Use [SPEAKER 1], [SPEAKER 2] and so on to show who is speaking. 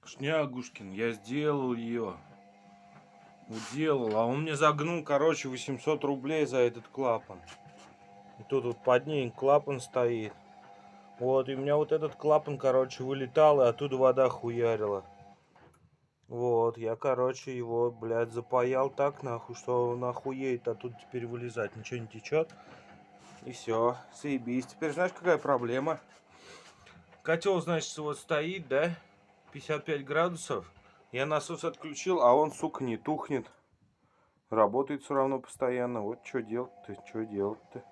[SPEAKER 1] Шнягушкин, я сделал ее. Уделал. А он мне загнул, короче, 800 рублей за этот клапан. И тут вот под ней клапан стоит. Вот, и у меня вот этот клапан, короче, вылетал, и оттуда вода хуярила. Вот, я, короче, его, блядь, запаял так, нахуй, что он охуеет, а тут теперь вылезать ничего не течет. И все, заебись. Теперь знаешь, какая проблема? Котел, значит, вот стоит, да? 55 градусов. Я насос отключил, а он, сука, не тухнет. Работает все равно постоянно. Вот что делать-то, что делать-то.